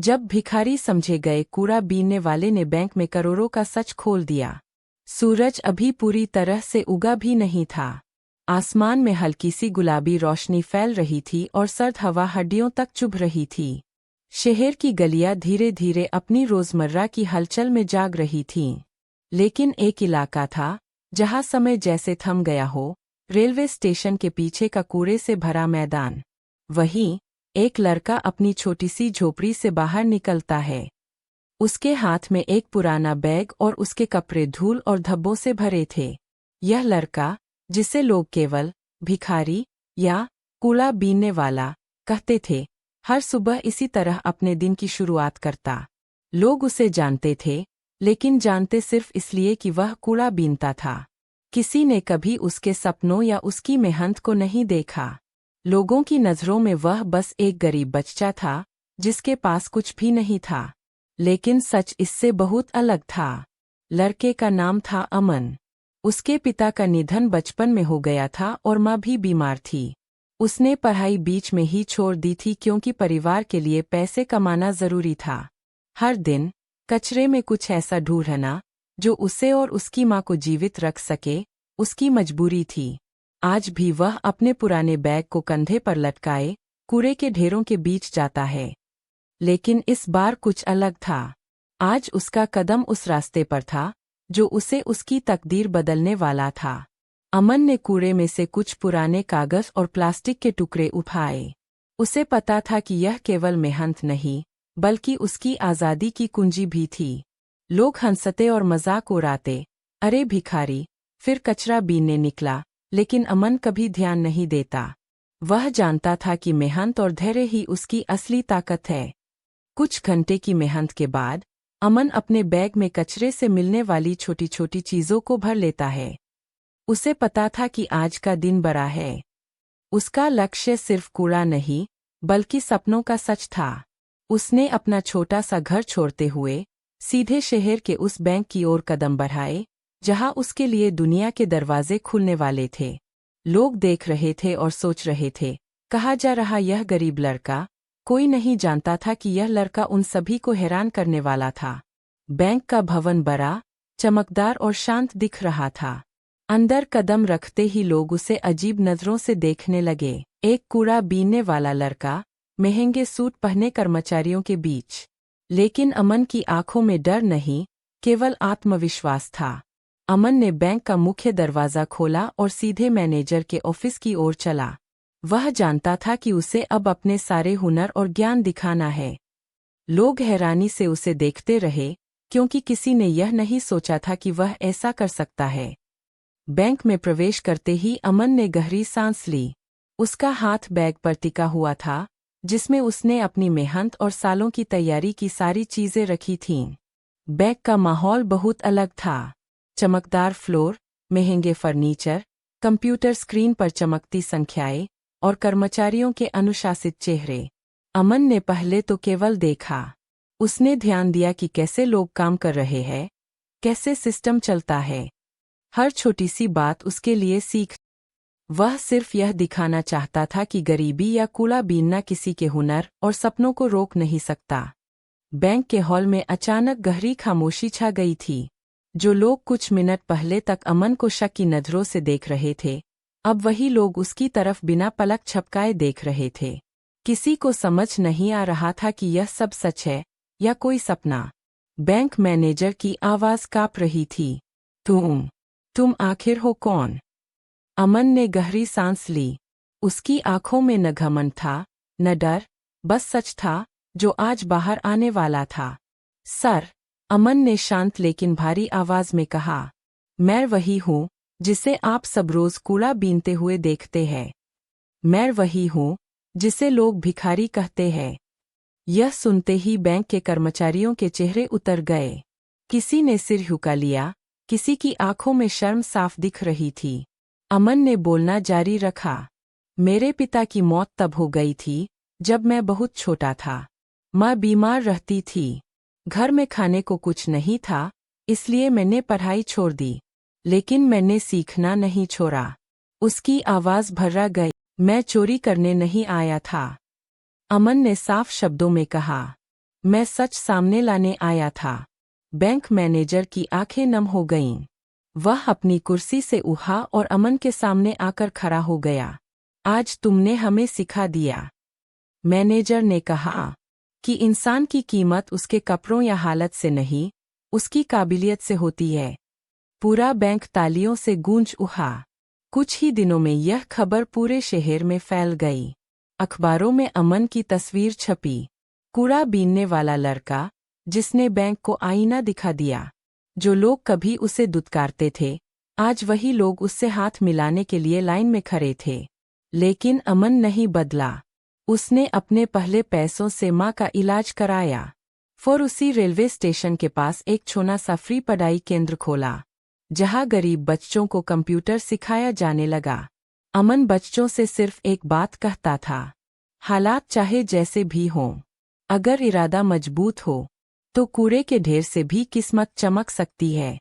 जब भिखारी समझे गए, कूड़ा बीनने वाले ने बैंक में करोड़ों का सच खोल दिया। सूरज अभी पूरी तरह से उगा भी नहीं था। आसमान में हल्की सी गुलाबी रोशनी फैल रही थी और सर्द हवा हड्डियों तक चुभ रही थी। शहर की गलियां धीरे धीरे अपनी रोजमर्रा की हलचल में जाग रही थीं। लेकिन एक इलाका था जहां समय जैसे थम गया हो, रेलवे स्टेशन के पीछे का कूड़े से भरा मैदान। वहीं एक लड़का अपनी छोटी सी झोपड़ी से बाहर निकलता है। उसके हाथ में एक पुराना बैग और उसके कपड़े धूल और धब्बों से भरे थे। यह लड़का, जिसे लोग केवल भिखारी या कूड़ा बीनने वाला कहते थे, हर सुबह इसी तरह अपने दिन की शुरुआत करता। लोग उसे जानते थे, लेकिन जानते सिर्फ इसलिए कि वह कूड़ा बीनता था। किसी ने कभी उसके सपनों या उसकी मेहनत को नहीं देखा। लोगों की नज़रों में वह बस एक गरीब बच्चा था जिसके पास कुछ भी नहीं था। लेकिन सच इससे बहुत अलग था। लड़के का नाम था अमन। उसके पिता का निधन बचपन में हो गया था और माँ भी बीमार थी। उसने पढ़ाई बीच में ही छोड़ दी थी क्योंकि परिवार के लिए पैसे कमाना जरूरी था। हर दिन कचरे में कुछ ऐसा ढूंढना जो उसे और उसकी माँ को जीवित रख सके, उसकी मजबूरी थी। आज भी वह अपने पुराने बैग को कंधे पर लटकाए कूड़े के ढेरों के बीच जाता है। लेकिन इस बार कुछ अलग था। आज उसका कदम उस रास्ते पर था जो उसे उसकी तकदीर बदलने वाला था। अमन ने कूड़े में से कुछ पुराने कागज और प्लास्टिक के टुकड़े उठाए। उसे पता था कि यह केवल मेहनत नहीं, बल्कि उसकी आज़ादी की कुंजी भी थी। लोग हंसते और मजाक उड़ाते, अरे भिखारी, फिर कचरा बीनने निकला। लेकिन अमन कभी ध्यान नहीं देता। वह जानता था कि मेहनत और धैर्य ही उसकी असली ताकत है। कुछ घंटे की मेहनत के बाद अमन अपने बैग में कचरे से मिलने वाली छोटी छोटी चीज़ों को भर लेता है। उसे पता था कि आज का दिन बड़ा है। उसका लक्ष्य सिर्फ कूड़ा नहीं, बल्कि सपनों का सच था। उसने अपना छोटा सा घर छोड़ते हुए सीधे शहर के उस बैंक की ओर कदम बढ़ाए जहां उसके लिए दुनिया के दरवाजे खुलने वाले थे। लोग देख रहे थे और सोच रहे थे, कहा जा रहा यह गरीब लड़का। कोई नहीं जानता था कि यह लड़का उन सभी को हैरान करने वाला था। बैंक का भवन बड़ा, चमकदार और शांत दिख रहा था। अंदर कदम रखते ही लोग उसे अजीब नज़रों से देखने लगे। एक कूड़ा बीनने वाला लड़का, महंगे सूट पहने कर्मचारियों के बीच। लेकिन अमन की आंखों में डर नहीं, केवल आत्मविश्वास था। अमन ने बैंक का मुख्य दरवाज़ा खोला और सीधे मैनेजर के ऑफिस की ओर चला। वह जानता था कि उसे अब अपने सारे हुनर और ज्ञान दिखाना है। लोग हैरानी से उसे देखते रहे, क्योंकि किसी ने यह नहीं सोचा था कि वह ऐसा कर सकता है। बैंक में प्रवेश करते ही अमन ने गहरी सांस ली। उसका हाथ बैग पर टिका हुआ था, जिसमें उसने अपनी मेहनत और सालों की तैयारी की सारी चीज़ें रखी थीं। बैंक का माहौल बहुत अलग था। चमकदार फ्लोर, महंगे फर्नीचर, कंप्यूटर स्क्रीन पर चमकती संख्याएं और कर्मचारियों के अनुशासित चेहरे। अमन ने पहले तो केवल देखा। उसने ध्यान दिया कि कैसे लोग काम कर रहे हैं, कैसे सिस्टम चलता है। हर छोटी सी बात उसके लिए सीख। वह सिर्फ यह दिखाना चाहता था कि गरीबी या कूड़ा बीनना किसी के हुनर और सपनों को रोक नहीं सकता। बैंक के हॉल में अचानक गहरी खामोशी छा गई थी। जो लोग कुछ मिनट पहले तक अमन को शक की नज़रों से देख रहे थे, अब वही लोग उसकी तरफ बिना पलक झपकाए देख रहे थे। किसी को समझ नहीं आ रहा था कि यह सब सच है या कोई सपना। बैंक मैनेजर की आवाज़ काँप रही थी। तुम आखिर हो कौन? अमन ने गहरी सांस ली। उसकी आंखों में न घमंड था, न डर, बस सच था जो आज बाहर आने वाला था। सर, अमन ने शांत लेकिन भारी आवाज में कहा, मैं वही हूँ जिसे आप सब रोज कूड़ा बीनते हुए देखते हैं। मैं वही हूँ जिसे लोग भिखारी कहते हैं। यह सुनते ही बैंक के कर्मचारियों के चेहरे उतर गए। किसी ने सिर झुका लिया, किसी की आंखों में शर्म साफ दिख रही थी। अमन ने बोलना जारी रखा, मेरे पिता की मौत तब हो गई थी जब मैं बहुत छोटा था। माँ बीमार रहती थी, घर में खाने को कुछ नहीं था, इसलिए मैंने पढ़ाई छोड़ दी। लेकिन मैंने सीखना नहीं छोड़ा। उसकी आवाज़ भर्रा गई, मैं चोरी करने नहीं आया था। अमन ने साफ शब्दों में कहा, मैं सच सामने लाने आया था। बैंक मैनेजर की आंखें नम हो गईं। वह अपनी कुर्सी से उठा और अमन के सामने आकर खड़ा हो गया। आज तुमने हमें सिखा दिया। मैनेजर ने कहा कि इंसान की कीमत उसके कपड़ों या हालत से नहीं, उसकी काबिलियत से होती है। पूरा बैंक तालियों से गूंज उठा। कुछ ही दिनों में यह खबर पूरे शहर में फैल गई। अखबारों में अमन की तस्वीर छपी। कूड़ा बीनने वाला लड़का, जिसने बैंक को आईना दिखा दिया। जो लोग कभी उसे दुत्कारते थे, आज वही लोग उससे हाथ मिलाने के लिए लाइन में खड़े थे। लेकिन अमन नहीं बदला। उसने अपने पहले पैसों से माँ का इलाज कराया। फिर उसी रेलवे स्टेशन के पास एक छोटा सा फ्री पढ़ाई केंद्र खोला, जहाँ गरीब बच्चों को कंप्यूटर सिखाया जाने लगा। अमन बच्चों से सिर्फ एक बात कहता था, हालात चाहे जैसे भी हों, अगर इरादा मजबूत हो तो कूड़े के ढेर से भी किस्मत चमक सकती है।